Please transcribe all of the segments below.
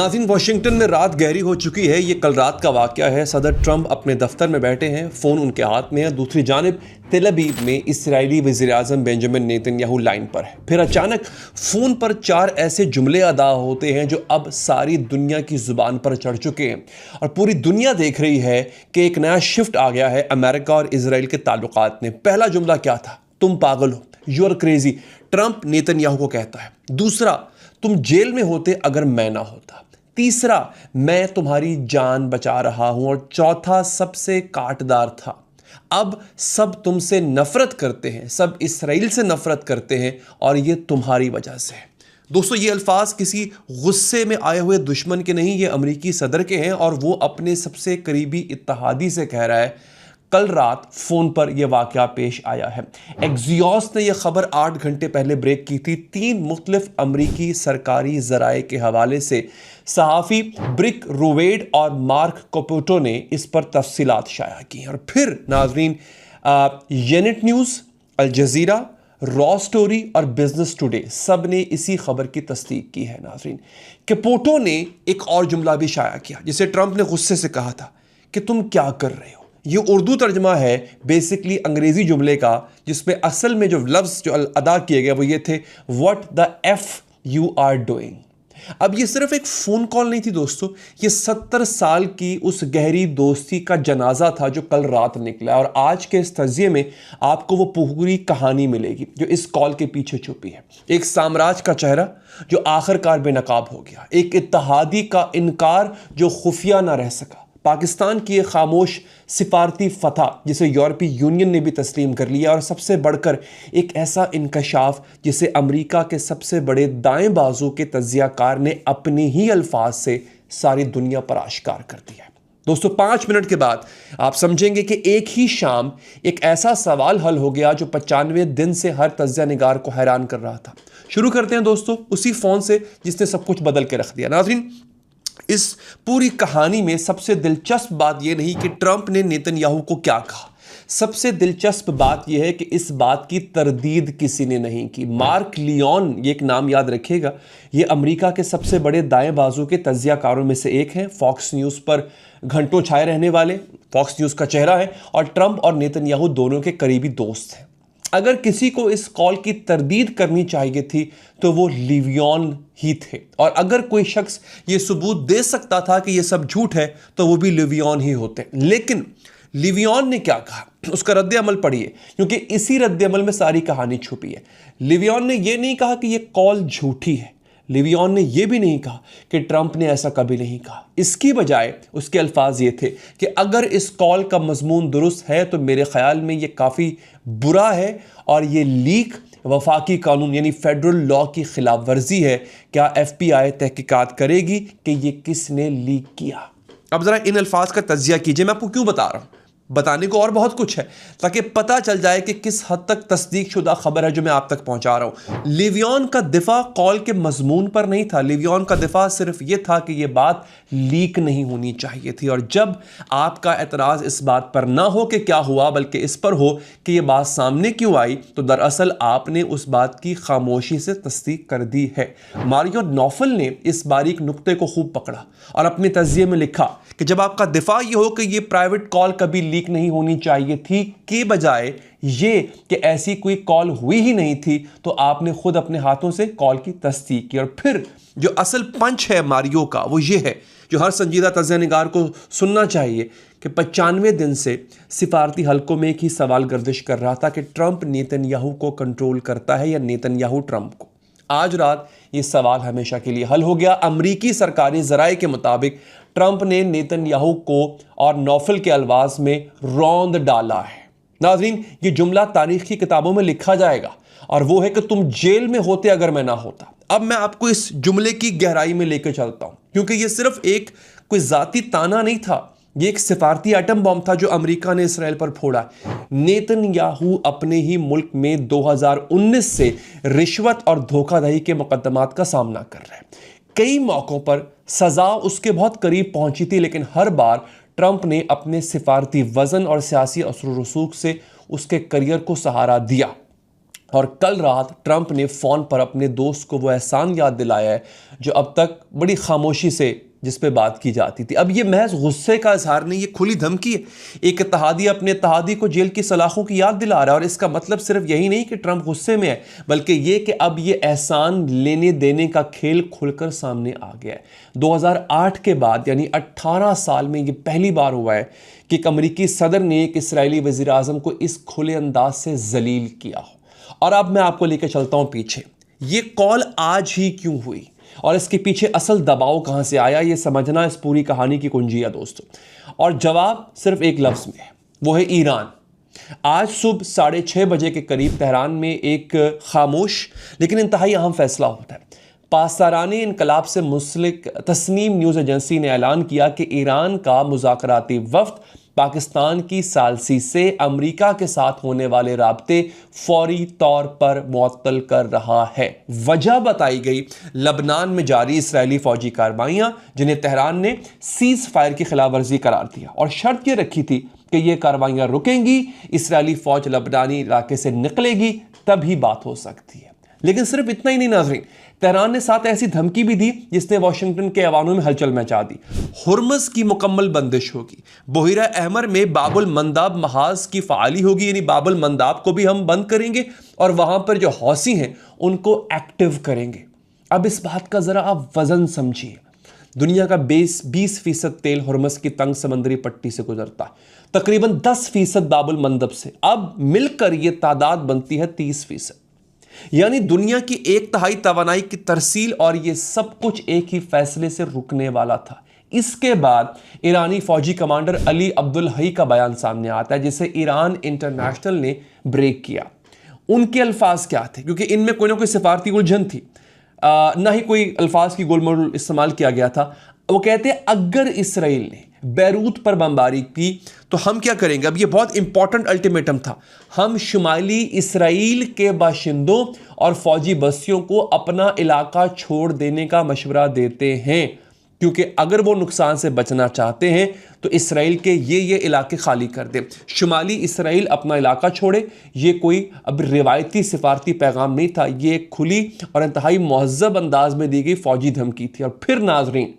नाज़रीन, वाशिंगटन में रात गहरी हो चुकी है। ये कल रात का वाक़या है। सदर ट्रंप अपने दफ्तर में बैठे हैं, फ़ोन उनके हाथ में है। दूसरी जानिब तेल अवीव में इसराइली वज़ीर-ए-आज़म बेंजामिन नेतन्याहू लाइन पर है। फिर अचानक फ़ोन पर 4 ऐसे जुमले अदा होते हैं जो अब सारी दुनिया की ज़ुबान पर चढ़ चुके हैं और पूरी दुनिया देख रही है कि एक नया शिफ्ट आ गया है अमेरिका और इसराइल के ताल्लुकात में। पहला जुमला क्या था? तुम पागल हो, you are crazy, Trump Netanyahu को कहता है। दूसरा, तुम जेल में होते अगर मैं ना होता। तीसरा, मैं तुम्हारी जान बचा रहा हूं। और चौथा सबसे काटदार था, अब सब तुमसे नफरत करते हैं, सब इसराइल से नफरत करते हैं और ये तुम्हारी वजह से है। दोस्तों, ये अल्फाज किसी गुस्से में आए हुए दुश्मन के नहीं, ये अमेरिकी सदर के हैं और वो अपने सबसे करीबी इत्तेहादी से कह रहा है। कल रात फ़ोन पर यह वाक़या पेश आया है। एक्सियोस ने यह खबर 8 घंटे पहले ब्रेक की थी। 3 मुख्तलिफ अमरीकी सरकारी ज़राए के हवाले से सहाफ़ी ब्रिक रूवेड और मार्क कोपोटो ने इस पर तफसीलात शाया की। और फिर नाजरीन, unit news, Al Jazeera, Raw Story और बिजनेस टुडे सब ने इसी खबर की तस्दीक की है। नाजरीन, कोपोटो ने एक और जुमला भी शाया किया जिसे ट्रंप ने गुस्से से कहा था कि तुम क्या कर रहे हो। ये उर्दू तर्जमा है बेसिकली अंग्रेजी जुमले का, जिसमें असल में जो लफ्ज़ जो अदा किए गए वो ये थे, what the F U are doing. अब ये सिर्फ एक फ़ोन कॉल नहीं थी दोस्तों, ये 70 साल की उस गहरी दोस्ती का जनाजा था जो कल रात निकला। और आज के इस तज़िये में आपको वो पूरी कहानी मिलेगी जो इस कॉल के पीछे छुपी है। एक साम्राज्य का चेहरा जो आखिरकार बेनकाब हो गया, एक इत्तेहादी का इनकार जो खुफिया ना रह सका, पाकिस्तान की एक खामोश सिफारती फतह जिसे यूरोपीय यूनियन ने भी तस्लीम कर लिया, और सबसे बढ़कर एक ऐसा इंकशाफ जिसे अमेरिका के सबसे बड़े दाएं बाजू के तज्जियाकार ने अपने ही अल्फाज से सारी दुनिया पर आश्कार कर दिया। दोस्तों, 5 मिनट के बाद आप समझेंगे कि एक ही शाम एक ऐसा सवाल हल हो गया जो 95 दिन से हर तज्जिया निगार को हैरान कर रहा था। शुरू करते हैं दोस्तों उसी फ़ोन से जिसने सब कुछ बदल के रख दिया। नाज़रीन, इस पूरी कहानी में सबसे दिलचस्प बात यह नहीं कि ट्रंप ने नेतन्याहू को क्या कहा, सबसे दिलचस्प बात यह है कि इस बात की तरदीद किसी ने नहीं की। मार्क लियोन, ये एक नाम याद रखिएगा, ये अमेरिका के सबसे बड़े दाएं बाजू के तज्जियाकारों में से एक हैं। फॉक्स न्यूज़ पर घंटों छाए रहने वाले, फॉक्स न्यूज़ का चेहरा है और ट्रंप और नेतन्याहू दोनों के करीबी दोस्त हैं। अगर किसी को इस कॉल की तरदीद करनी चाहिए थी तो वो लिवियन ही थे, और अगर कोई शख्स ये सबूत दे सकता था कि ये सब झूठ है तो वो भी लिवियन ही होते। लेकिन लिवियन ने क्या कहा, उसका रद्द अमल पढ़िए, क्योंकि इसी रद्द अमल में सारी कहानी छुपी है। लिवियन ने यह नहीं कहा कि यह कॉल झूठी है, लिवियन ने यह भी नहीं कहा कि ट्रंप ने ऐसा कभी नहीं कहा। इसकी बजाय उसके अल्फाज ये थे कि अगर इस कॉल का मजमून दुरुस्त है तो मेरे ख्याल में ये काफ़ी बुरा है और ये लीक वफाकी कानून यानी फेडरल लॉ की खिलाफ वर्जी है। क्या FBI तहकीकात करेगी कि ये किसने लीक किया? अब ज़रा इन अल्फाज का तज्जिया कीजिए। मैं आपको क्यों बता रहा हूँ, बताने को और बहुत कुछ है ताकि पता चल जाए कि किस हद तक तस्दीक शुदा खबर है जो मैं आप तक पहुंचा रहा हूं। लिवियन का दिफा कॉल के मजमून पर नहीं था, लिवियन का दिफा सिर्फ यह था कि यह बात लीक नहीं होनी चाहिए थी। और जब आपका एतराज़ इस बात पर ना हो कि क्या हुआ, बल्कि इस पर हो कि यह बात सामने क्यों आई, तो दरअसल आपने उस बात की खामोशी से तस्दीक कर दी है। मारियो नौफल ने इस बारीक नुक्ते को खूब पकड़ा और अपने तज़्ज़िये में लिखा कि जब आपका दिफा यह हो कि यह प्राइवेट कॉल कभी लीक नहीं होनी चाहिए थी के बजाय ये कि ऐसी कोई कॉल हुई ही नहीं थी, तो आपने खुद अपने हाथों से कॉल की तस्दीक की। और फिर जो असल पंच है मारियो का वो ये है जो हर संजीदा तज़्ज़ियानिगार को सुनना चाहिए कि 95 दिन से सिफारती हलकों में एक ही सवाल गर्दिश कर रहा था कि ट्रंप नेतन्याहू को कंट्रोल करता है या नेतन्याहू ट्रंप को। आज रात ये सवाल हमेशा के लिए हल हो गया। अमरीकी सरकारी ज़राए के मुताबिक ट्रंप ने नेतन्याहू को और नौफल के अल्फाज में रौंद डाला है। नाज़रीन, ये जुमला तारीख की किताबों में लिखा जाएगा और वो है कि तुम जेल में होते अगर मैं ना होता। अब मैं आपको इस जुमले की गहराई में लेकर चलता हूं, क्योंकि ये सिर्फ एक कोई जाती ताना नहीं था, ये एक सिफारती एटम बम था जो अमेरिका ने इसराइल पर फोड़ा। नेतन्याहू अपने ही मुल्क में 2019 से रिश्वत और धोखाधड़ी के मुकदमात का सामना कर रहे हैं। कई मौकों पर सजा उसके बहुत करीब पहुंची थी, लेकिन हर बार ट्रंप ने अपने सिफारती वजन और सियासी असर रसूख से उसके करियर को सहारा दिया। और कल रात ट्रंप ने फ़ोन पर अपने दोस्त को वो एहसान याद दिलाया है जो अब तक बड़ी खामोशी से जिस पे बात की जाती थी। अब ये महज गुस्से का इजहार नहीं, ये खुली धमकी है। एक इत्तेहादी अपने इत्तेहादी को जेल की सलाखों की याद दिला रहा है, और इसका मतलब सिर्फ यही नहीं कि ट्रंप गुस्से में है, बल्कि ये कि अब ये एहसान लेने देने का खेल खुलकर सामने आ गया है। 2008 के बाद यानी 18 साल में ये पहली बार हुआ है कि एक अमरीकी सदर ने एक इसराइली वज़ीर आज़म को इस खुले अंदाज से जलील किया हो। और अब मैं आपको लेकर चलता हूं पीछे, ये कॉल आज ही क्यों हुई और इसके पीछे असल दबाव कहां से आया, ये समझना इस पूरी कहानी की कुंजी है दोस्तों। और जवाब सिर्फ एक लफ्ज में है, वो है ईरान। आज सुबह 6:30 बजे के करीब तेहरान में एक खामोश लेकिन इंतहाई अहम फैसला होता है। पासदाराने इनकलाब से मुंसलिक तस्नीम न्यूज़ एजेंसी ने ऐलान किया कि ईरान का मुज़ाकराती वफ़द पाकिस्तान की सालसी से अमेरिका के साथ होने वाले राब्ते फौरी तौर पर मुअत्तल कर रहा है। वजह बताई गई लबनान में जारी इसराइली फौजी कार्रवाइयां, जिन्हें तेहरान ने सीज फायर की खिलाफ वर्जी करार दिया और शर्त यह रखी थी कि ये कार्रवाइयां रुकेंगी, इसराइली फौज लबनानी इलाके से निकलेगी, तभी बात हो सकती है। लेकिन सिर्फ इतना ही नहीं नाज़रीन, तेहरान ने साथ ऐसी धमकी भी दी जिसने वाशिंगटन के ऐवानों में हलचल मचा दी। हुर्मुज़ की मुकम्मल बंदिश होगी, बहिरा अहमर में बाबुल मंदाब महाज की फ़ाली होगी, यानी बाबुल मंदाब को भी हम बंद करेंगे और वहां पर जो हौसी हैं उनको एक्टिव करेंगे। अब इस बात का ज़रा आप वज़न समझिए, दुनिया का 20% तेल हुर्मुज़ की तंग समंदरी पट्टी से गुजरता है, तकरीबन 10% बाबुल मंदब से। अब मिलकर यह तादाद बनती है 30%, यानी दुनिया की 1/3 तवानाई की तरसील, और यह सब कुछ एक ही फैसले से रुकने वाला था। इसके बाद ईरानी फौजी कमांडर अली अब्दुल हई का बयान सामने आता है, जिसे ईरान इंटरनेशनल ने ब्रेक किया। उनके अल्फाज क्या थे, क्योंकि इनमें कोई ना कोई सिफारती उलझन थी, ना ही कोई अल्फाज की गोलमोल इस्तेमाल किया गया था। वो कहते हैं अगर इसराइल ने बैरूत पर बमबारी की तो हम क्या करेंगे। अब ये बहुत इंपॉर्टेंट अल्टीमेटम था। हम शुमाली इसराइल के बाशिंदों और फौजी बस्तियों को अपना इलाका छोड़ देने का मशवरा देते हैं, क्योंकि अगर वो नुकसान से बचना चाहते हैं तो इसराइल के ये इलाके खाली कर दें। शुमाली इसराइल अपना इलाका छोड़े, ये कोई अब रिवायती सिफारती पैगाम नहीं था, ये एक खुली और इंतहाई महज़्ज़ब अंदाज में दी गई फौजी धमकी थी। और फिर नाज़रीन,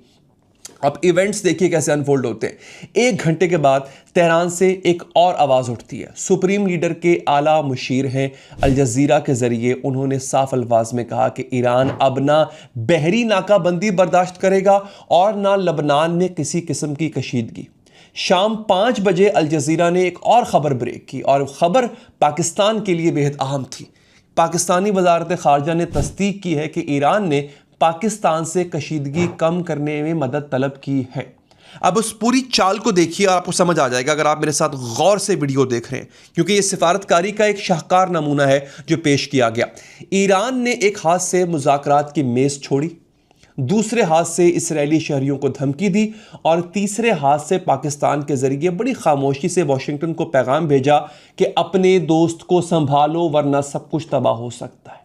अब इवेंट्स देखिए कैसे अनफोल्ड होते हैं। 1 घंटे के बाद तेहरान से एक और आवाज़ उठती है। सुप्रीम लीडर के आला मुशीर हैं अल जज़ीरा के ज़रिए उन्होंने साफ अल्फाज में कहा कि ईरान अब ना बहरी नाकाबंदी बर्दाश्त करेगा और ना लबनान में किसी किस्म की कशीदगी। शाम 5 बजे अल जज़ीरा ने एक और ख़बर ब्रेक की, और ख़बर पाकिस्तान के लिए बेहद अहम थी। पाकिस्तानी वज़ारत ख़ारजा ने तस्दीक की है कि ईरान ने पाकिस्तान से कशीदगी कम करने में मदद तलब की है। अब उस पूरी चाल को देखिए, आपको समझ आ जाएगा अगर आप मेरे साथ गौर से वीडियो देख रहे हैं, क्योंकि ये सिफारतकारी का एक शाहकार नमूना है जो पेश किया गया। ईरान ने एक हाथ से मुज़ाकरात की मेज़ छोड़ी, दूसरे हाथ से इसराइली शहरियों को धमकी दी, और तीसरे हाथ से पाकिस्तान के ज़रिए बड़ी खामोशी से वाशिंगटन को पैगाम भेजा कि अपने दोस्त को संभालो वरना सब कुछ तबाह हो सकता है।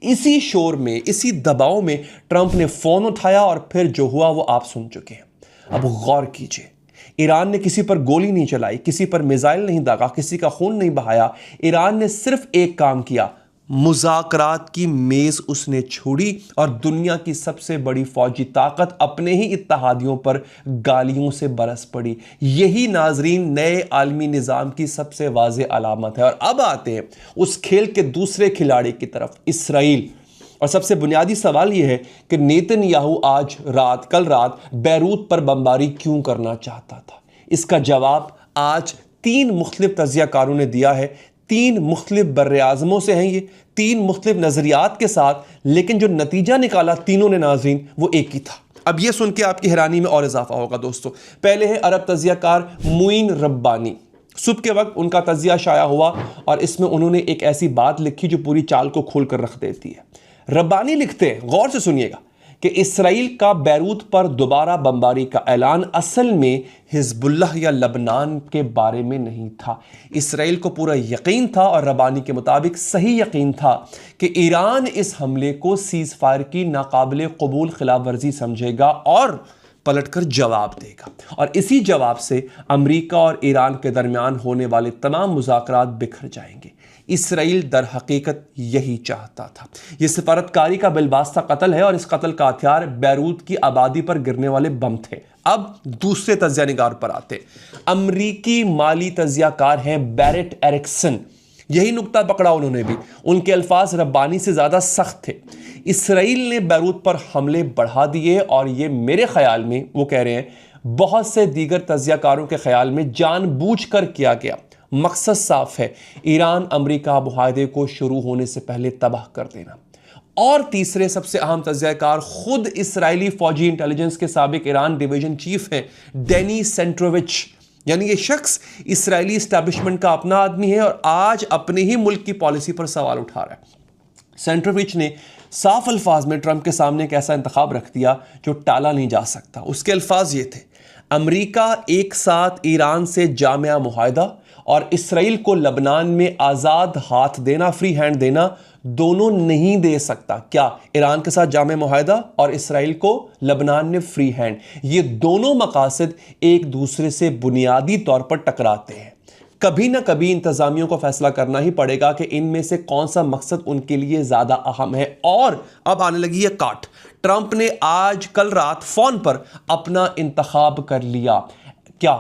इसी शोर में, इसी दबाव में ट्रंप ने फ़ोन उठाया और फिर जो हुआ वो आप सुन चुके हैं। अब गौर कीजिए, ईरान ने किसी पर गोली नहीं चलाई, किसी पर मिसाइल नहीं दागा, किसी का खून नहीं बहाया। ईरान ने सिर्फ एक काम किया, मुज़ाकरात की मेज़ उसने छोड़ी और दुनिया की सबसे बड़ी फौजी ताकत अपने ही इत्तेहादियों पर गालियों से बरस पड़ी। यही नाजरीन नए आलमी निज़ाम की सबसे वाज़ेह अलामत है। और अब आते हैं उस खेल के दूसरे खिलाड़ी की तरफ, इसराइल। और सबसे बुनियादी सवाल यह है कि नेतन्याहू कल रात बैरूत पर बमबारी क्यों करना चाहता था। इसका जवाब आज 3 मुख्तलिफ तज्ज़ियाकारों ने दिया है। 3 मुख्तलिफ बर्र-ए-आज़मों से हैं ये, 3 मुख्तलिफ नज़रियात के साथ, लेकिन जो नतीजा निकाला तीनों ने नाज़रीन वो एक ही था। अब ये सुन के आपकी हैरानी में और इजाफा होगा दोस्तों। पहले है अरब तज्ज़ियाकार मुइन रब्बानी। सुबह के वक्त उनका तज्ज़िया शाया हुआ और इसमें उन्होंने एक ऐसी बात लिखी जो पूरी चाल को खोल कर रख देती है। रब्बानी लिखते हैं, गौर से सुनिएगा, कि इसराइल का बैरूत पर दोबारा बमबारी का ऐलान असल में हिज़्बुल्लाह या लबनान के बारे में नहीं था। इसराइल को पूरा यकीन था, और रब्बानी के मुताबिक सही यकीन था, कि ईरान इस हमले को सीज़ फायर की नाकाबिले कबूल खिलाफ वर्जी समझेगा और पलटकर जवाब देगा। और इसी जवाब से अमेरिका और ईरान के दरमियान होने वाले तमाम मुज़ाकरात बिखर जाएंगे। इसराइल दर हकीकत यही चाहता था। यह सिफारतकारी का बिलवास्ता कत्ल है और इस कत्ल का हथियार बैरूत की आबादी पर गिरने वाले बम थे। अब दूसरे तजिया निगार पर आते। अमरीकी माली तजियाकार हैं बैरेट एरिक्सन। यही नुक्ता पकड़ा उन्होंने भी। उनके अल्फाज रब्बानी से ज़्यादा सख्त थे। इसराइल ने बैरूत पर हमले बढ़ा दिए और ये मेरे ख्याल में, वो कह रहे हैं, बहुत से दीगर तजियाकारों के ख्याल में जानबूझकर किया गया। मकसद साफ है, ईरान अमरीका मुआहदे को शुरू होने से पहले तबाह कर देना। और तीसरे सबसे अहम तजियाकार खुद इसराइली फौजी इंटेलिजेंस के साबिक ईरान डिवीजन चीफ हैं डैनी सेंट्रोविच। यानी ये शख्स इसराइली एस्टैब्लिशमेंट का अपना आदमी है और आज अपने ही मुल्क की पॉलिसी पर सवाल उठा रहा है। सेंट्रोविच ने साफ अल्फाज में ट्रंप के सामने एक ऐसा इंतखाब रख दिया जो टाला नहीं जा सकता। उसके अल्फाज ये थे, अमरीका एक साथ ईरान से जामिया मुआहदा और इसराइल को लबनान में आज़ाद हाथ देना, फ्री हैंड देना, दोनों नहीं दे सकता। क्या ईरान के साथ जामिया मुआहदा और इसराइल को लबनान में फ्री हैंड, ये दोनों मकासद एक दूसरे से बुनियादी तौर पर टकराते हैं। कभी ना कभी इंतजामियों को फैसला करना ही पड़ेगा कि इनमें से कौन सा मकसद उनके लिए ज्यादा अहम है। और अब आने लगी है काट। ट्रंप ने आज कल रात फोन पर अपना इंतखाब कर लिया। क्या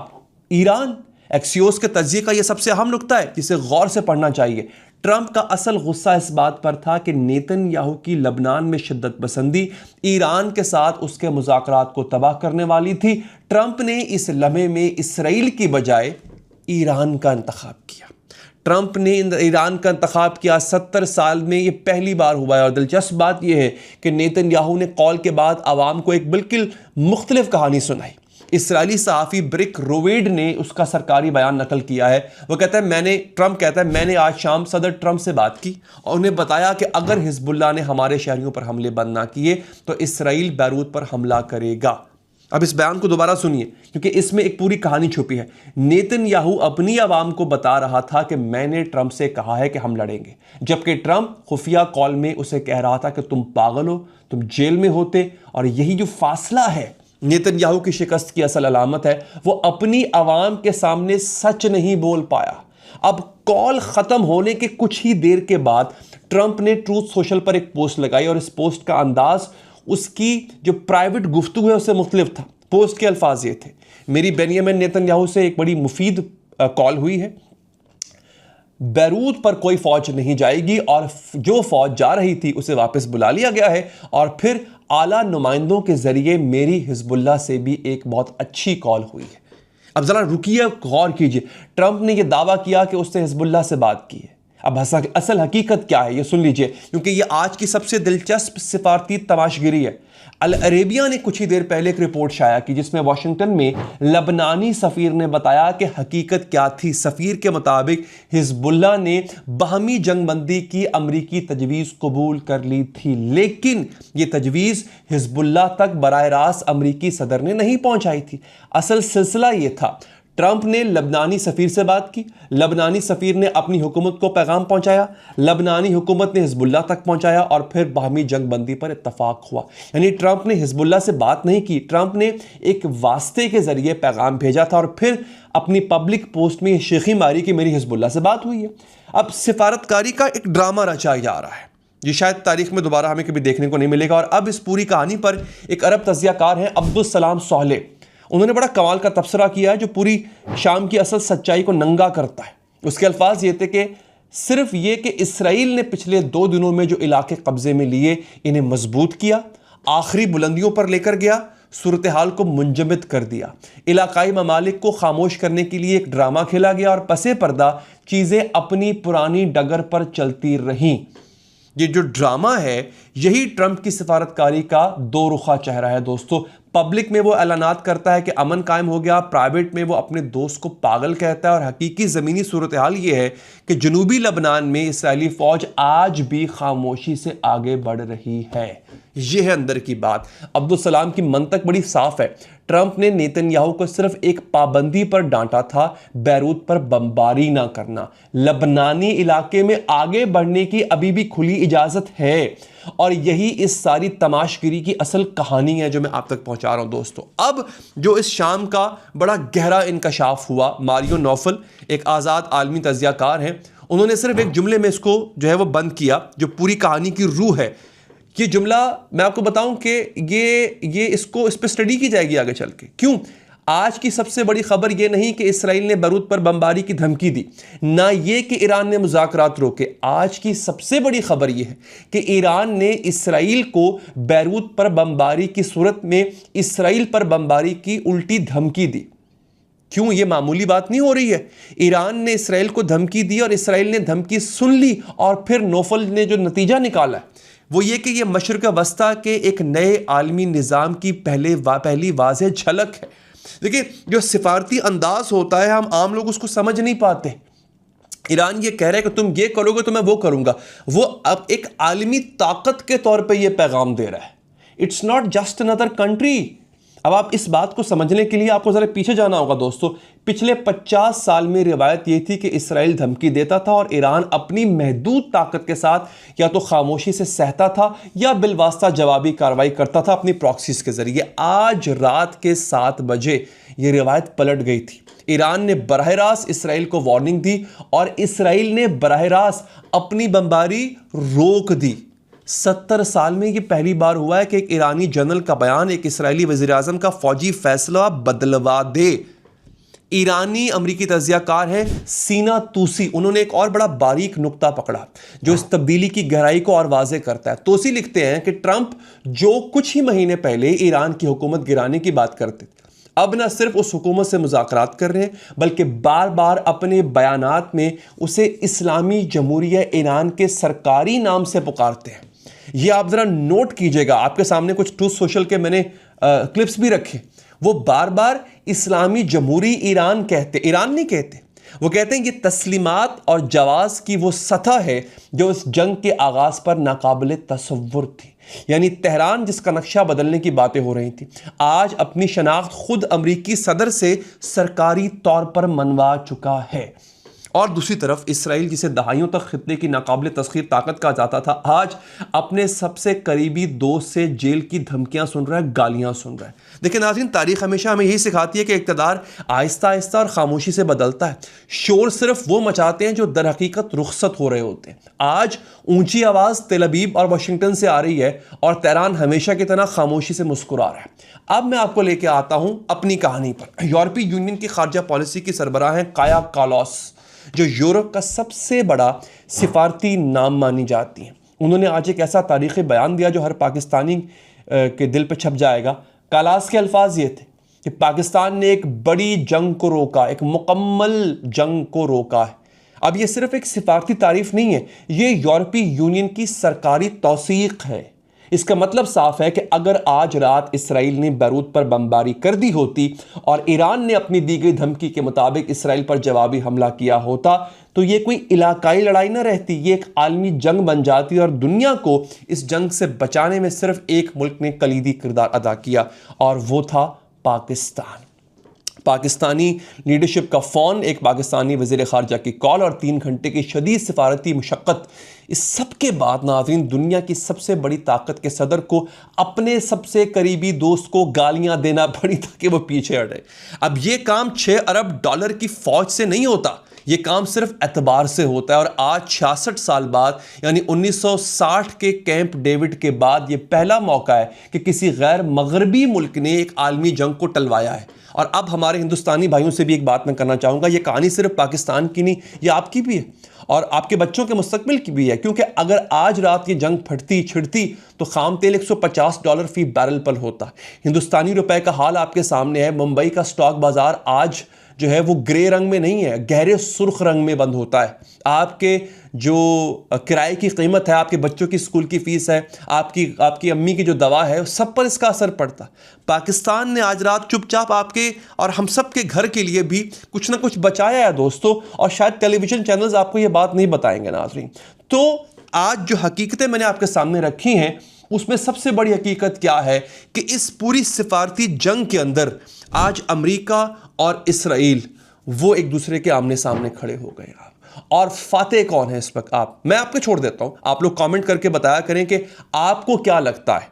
ईरान? एक्सियोस के तज्जिए का यह सबसे अहम नुक्ता है जिसे गौर से पढ़ना चाहिए। ट्रंप का असल गुस्सा इस बात पर था कि नेतन्याहू की लबनान में शिद्दत पसंदी ईरान के साथ उसके मुज़ाकरात को तबाह करने वाली थी। ट्रंप ने इस लम्हे में इसराइल की बजाय ईरान का इंतखाब किया। ट्रंप ने ईरान का इंतखाब किया। 70 साल में यह पहली बार हुआ है। और दिलचस्प बात यह है कि नेतन्याहू ने कॉल के बाद आवाम को एक बिल्कुल मुख्तलिफ कहानी सुनाई। इसराइली सहाफ़ी ब्रिक रोवेड ने उसका सरकारी बयान नकल किया है। वो कहता है, ट्रंप कहता है, मैंने आज शाम सदर ट्रंप से बात की और उन्हें बताया कि अगर हिजबुल्लाह ने हमारे शहरियों पर हमले बंद ना किए तो इसराइल बैरूत पर हमला करेगा। अब इस बयान को दोबारा सुनिए क्योंकि इसमें एक पूरी कहानी छुपी है। नेतन्याहू अपनी आवाम को बता रहा था कि मैंने ट्रंप से कहा है कि हम लड़ेंगे, जबकि ट्रंप खुफिया कॉल में उसे कह रहा था कि तुम पागल हो, तुम जेल में होते। और यही जो फासला है नेतन्याहू की शिकस्त की असल अलामत है। वो अपनी आवाम के सामने सच नहीं बोल पाया। अब कॉल खत्म होने के कुछ ही देर के बाद ट्रंप ने ट्रूथ सोशल पर एक पोस्ट लगाई और इस पोस्ट का अंदाज उसकी जो प्राइवेट गुफ्तगू है उससे मुख्तलिफ था। पोस्ट के अल्फाज ये थे, मेरी बेनियामिन नेतन्याहू से एक बड़ी मुफीद कॉल हुई है। बैरूत पर कोई फौज नहीं जाएगी और जो फौज जा रही थी उसे वापस बुला लिया गया है। और फिर आला नुमाइंदों के जरिए मेरी हिजबुल्लाह से भी एक बहुत अच्छी कॉल हुई है। अब जरा रुकिए, गौर कीजिए। ट्रंप ने यह दावा किया कि उसने हिजबुल्लाह से बात की है। अब असल हकीकत क्या है ये सुन लीजिए क्योंकि ये आज की सबसे दिलचस्प सिफारती तमाशगिरी है। अल अरेबिया ने कुछ ही देर पहले एक रिपोर्ट शाया की जिसमें वाशिंगटन में लबनानी सफ़ीर ने बताया कि हकीकत क्या थी। सफ़ीर के मुताबिक हिजबुल्लाह ने बाहमी जंगबंदी की अमरीकी तजवीज़ कबूल कर ली थी, लेकिन ये तजवीज़ हिजबुल्लाह तक बराह रास्त अमरीकी सदर ने नहीं पहुंचाई थी। असल सिलसिला ये था, ट्रंप ने लबनानी सफ़ीर से बात की, लबनानी सफ़ीर ने अपनी हुकूमत को पैगाम पहुंचाया, लबनानी हुकूमत ने हिजबुल्लाह तक पहुंचाया और फिर बाहमी जंगबंदी पर इत्तफाक हुआ। यानी ट्रंप ने हिजबुल्लाह से बात नहीं की, ट्रंप ने एक वास्ते के ज़रिए पैगाम भेजा था और फिर अपनी पब्लिक पोस्ट में शेखी मारी कि मेरी हिजबुल्लाह से बात हुई है। अब सिफारतकारी का एक ड्रामा रचा जा रहा है, ये शायद तारीख में दोबारा हमें कभी देखने को नहीं मिलेगा। और अब इस पूरी कहानी पर एक अरब तजियाकार हैं अब्दुल सलाम सोहले, उन्होंने बड़ा कमाल का तबसरा किया है जो पूरी शाम की असल सच्चाई को नंगा करता है। उसके अल्फाज ये थे कि सिर्फ ये कि इसराइल ने पिछले 2 दिनों में जो इलाके कब्जे में लिए इन्हें मजबूत किया, आखिरी बुलंदियों पर लेकर गया, सूरत हाल को मुंजमद कर दिया, इलाकाई ममालिक को खामोश करने के लिए एक ड्रामा खेला गया और पसे पर्दा चीज़ें अपनी पुरानी डगर पर चलती रहीं। ये जो ड्रामा है यही ट्रंप की सिफारतकारी का दो रुखा चेहरा है दोस्तों। पब्लिक में वो ऐलानात करता है कि अमन कायम हो गया, प्राइवेट में वो अपने दोस्त को पागल कहता है और हकीकी ज़मीनी सूरत हाल ये है कि जनूबी लबनान में इसराइली फ़ौज आज भी खामोशी से आगे बढ़ रही है। ये है अंदर की बात। अब्दुल सलाम की मंतक बड़ी साफ है। ट्रंप ने नेतन्याहू को सिर्फ एक पाबंदी पर डांटा था, बैरूत पर बमबारी ना करना। लबनानी इलाके में आगे बढ़ने की अभी भी खुली इजाज़त है और यही इस सारी तमाशगिरी की असल कहानी है जो मैं आप तक पहुंचा रहा हूं दोस्तों। अब जो इस शाम का बड़ा गहरा इंकशाफ हुआ, मारियो नौफल एक आज़ाद आलमी तजियाकार हैं, उन्होंने सिर्फ एक जुमले में इसको जो है वो बंद किया, जो पूरी कहानी की रूह है। ये जुमला मैं आपको बताऊं कि इस पे स्टडी की जाएगी आगे चल के। क्यों? आज की सबसे बड़ी खबर यह नहीं कि इसराइल ने बैरूत पर बमबारी की धमकी दी, ना ये कि ईरान ने मुज़ाकरात रोके। आज की सबसे बड़ी खबर यह है कि ईरान ने इसराइल को बैरूत पर बमबारी की सूरत में इसराइल पर बमबारी की उल्टी धमकी दी। क्यों? ये मामूली बात नहीं हो रही है। ईरान ने इसराइल को धमकी दी और इसराइल ने धमकी सुन ली, और फिर नोफल ने जो नतीजा निकाला वो ये कि ये मशरिक़ वस्ता के एक नए आलमी निज़ाम की पहली वाज़ेह झलक है। देखिए, जो सिफारती अंदाज होता है, हम आम लोग उसको समझ नहीं पाते। ईरान ये कह रहा है कि तुम ये करोगे तो मैं वो करूंगा। वो अब एक आलमी ताकत के तौर पे ये पैगाम दे रहा है। It's not just another country. अब आप इस बात को समझने के लिए आपको ज़रा पीछे जाना होगा दोस्तों। पिछले 50 साल में रिवायत ये थी कि इसराइल धमकी देता था और ईरान अपनी महदूद ताकत के साथ या तो खामोशी से सहता था या बिलवास्ता जवाबी कार्रवाई करता था अपनी प्रॉक्सीज के जरिए। आज रात के 7 बजे ये रिवायत पलट गई थी। ईरान ने बराह रास्त इसराइल को वार्निंग दी और इसराइल ने बराह रास्त अपनी बमबारी रोक दी। 70 साल में ये पहली बार हुआ है कि एक ईरानी जनरल का बयान एक इसराइली वज़ीर-ए-आज़म का फौजी फैसला बदलवा दे। ईरानी अमरीकी तज्ज़ियाकार है सीना तूसी, उन्होंने एक और बड़ा बारीक नुक्ता पकड़ा जो इस तब्दीली की गहराई को और वाज़े करता है। तूसी लिखते हैं कि ट्रंप जो कुछ ही महीने पहले ईरान की हुकूमत गिराने की बात करते थे, अब न सिर्फ उस हुकूमत से मुज़ाकरात कर रहे हैं, बल्कि बार बार अपने बयानात में उसे इस्लामी जमहूरिया ईरान के सरकारी नाम से पुकारते हैं। ये आप ज़रा नोट कीजिएगा। आपके सामने कुछ ट्रूथ सोशल के मैंने क्लिप्स भी रखे। वो बार बार इस्लामी जमहूरी ईरान कहते, ईरान नहीं कहते। वो कहते हैं कि तस्लीमात और जवाज की वो सतह है जो इस जंग के आगाज़ पर नाकाबिले तसव्वुर थी। यानी तेहरान जिसका नक्शा बदलने की बातें हो रही थी, आज अपनी शनाख्त खुद अमरीकी सदर से सरकारी तौर पर मनवा चुका है। और दूसरी तरफ इसराइल, जिसे दहाइयों तक खित्ते की नाकाबिले तस्खीर ताकत कहा जाता था, आज अपने सबसे करीबी दोस्त से जेल की धमकियां सुन रहा है, गालियां सुन रहा है। देखिए नाज़रीन, तारीख हमेशा हमें यही सिखाती है कि इक़्तिदार आहिस्ता आहिस्ता और खामोशी से बदलता है। शोर सिर्फ वो मचाते हैं जो दर हकीकत रुखसत हो रहे होते हैं। आज ऊंची आवाज़ तेल अवीव और वाशिंगटन से आ रही है और तेहरान हमेशा की तरह खामोशी से मुस्कुरा रहा है। अब मैं आपको लेके आता हूं अपनी कहानी पर। यूरोपीय यूनियन की खारजा पॉलिसी की सरबराह हैं काया कालास, जो यूरोप का सबसे बड़ा सिफारती नाम मानी जाती हैं। उन्होंने आज एक ऐसा तारीख़ी बयान दिया जो हर पाकिस्तानी के दिल पे छप जाएगा। कालास के अल्फाज ये थे कि पाकिस्तान ने एक बड़ी जंग को रोका, एक मुकम्मल जंग को रोका है। अब ये सिर्फ एक सिफारती तारीफ नहीं है, ये यूरोपीय यूनियन की सरकारी तौसीक है। इसका मतलब साफ है कि अगर आज रात इसराइल ने बैरूत पर बमबारी कर दी होती और ईरान ने अपनी दी गई धमकी के मुताबिक इसराइल पर जवाबी हमला किया होता, तो ये कोई इलाकाई लड़ाई ना रहती, ये एक आलमी जंग बन जाती और दुनिया को इस जंग से बचाने में सिर्फ एक मुल्क ने कलीदी किरदार अदा किया, और वो था पाकिस्तान। पाकिस्तानी लीडरशिप का फ़ोन, एक पाकिस्तानी वज़ीर ख़ारजा की कॉल और 3 घंटे की शदीद सिफारती मुशक्क़त, इस सब के बाद नाज़रीन दुनिया की सबसे बड़ी ताकत के सदर को अपने सबसे करीबी दोस्त को गालियां देना पड़ी ताकि वो पीछे हटे। अब ये काम $6 अरब की फ़ौज से नहीं होता, ये काम सिर्फ एतबार से होता है। और आज 66 साल बाद, यानी 1960 के कैंप डेविड के बाद, ये पहला मौका है कि किसी गैर मगरबी मुल्क ने एक आलमी जंग को टलवाया है। और अब हमारे हिंदुस्तानी भाइयों से भी एक बात मैं करना चाहूँगा, ये कहानी सिर्फ पाकिस्तान की नहीं, ये आपकी भी है और आपके बच्चों के मुस्तकबिल की भी है। क्योंकि अगर आज रात ये जंग फटती छिड़ती तो खाम तेल $150 फी बैरल पर होता। हिंदुस्तानी रुपए का हाल आपके सामने है। मुंबई का स्टॉक बाजार आज जो है वो ग्रे रंग में नहीं है, गहरे सुर्ख रंग में बंद होता है। आपके जो किराए की कीमत है, आपके बच्चों की स्कूल की फीस है, आपकी अम्मी की जो दवा है, सब पर इसका असर पड़ता। पाकिस्तान ने आज रात चुपचाप आपके और हम सब के घर के लिए भी कुछ ना कुछ बचाया है दोस्तों, और शायद टेलीविज़न चैनल्स आपको ये बात नहीं बताएंगे नाज़रीन। तो आज जो हकीकतें मैंने आपके सामने रखी हैं, उसमें सबसे बड़ी हकीकत क्या है कि इस पूरी सिफारती जंग के अंदर आज अमेरिका और इसराइल वो एक दूसरे के आमने सामने खड़े हो गए। और फातेह कौन है इस वक्त? मैं आपको छोड़ देता हूं, आप लोग कमेंट करके बताया करें कि आपको क्या लगता है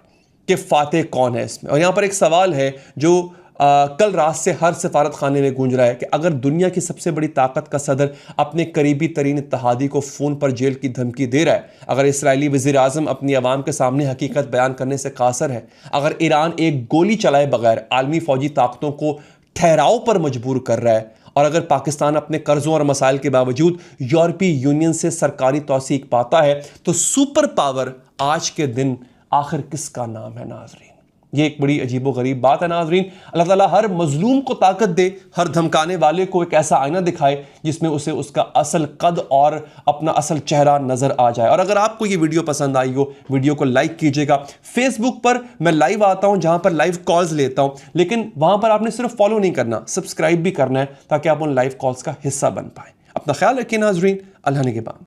कि फातेह कौन है इसमें। और यहां पर एक सवाल है जो कल रात से हर सफारत खाने में गूंज रहा है कि अगर दुनिया की सबसे बड़ी ताकत का सदर अपने करीबी तरीन इत्तेहादी को फ़ोन पर जेल की धमकी दे रहा है, अगर इसराइली वज़ीर आज़म अपनी आवाम के सामने हकीकत बयान करने से कासर है, अगर ईरान एक गोली चलाए बगैर आलमी फ़ौजी ताकतों को ठहराव पर मजबूर कर रहा है, और अगर पाकिस्तान अपने कर्जों और मसाइल के बावजूद यूरोपीय यूनियन से सरकारी तौसीक पाता है, तो सुपर पावर आज के दिन आखिर किसका नाम है नाजरीन? ये एक बड़ी अजीबोगरीब बात है नाजरीन। अल्लाह ताला हर मजलूम को ताकत दे, हर धमकाने वाले को एक ऐसा आईना दिखाए जिसमें उसे उसका असल कद और अपना असल चेहरा नजर आ जाए। और अगर आपको ये वीडियो पसंद आई हो, वीडियो को लाइक कीजिएगा। फेसबुक पर मैं लाइव आता हूं, जहां पर लाइव कॉल्स लेता हूं, लेकिन वहां पर आपने सिर्फ फॉलो नहीं करना, सब्सक्राइब भी करना है ताकि आप उन लाइव कॉल्स का हिस्सा बन पाए। अपना ख्याल रखिए नाजरीन, अल्लाह निगहबान।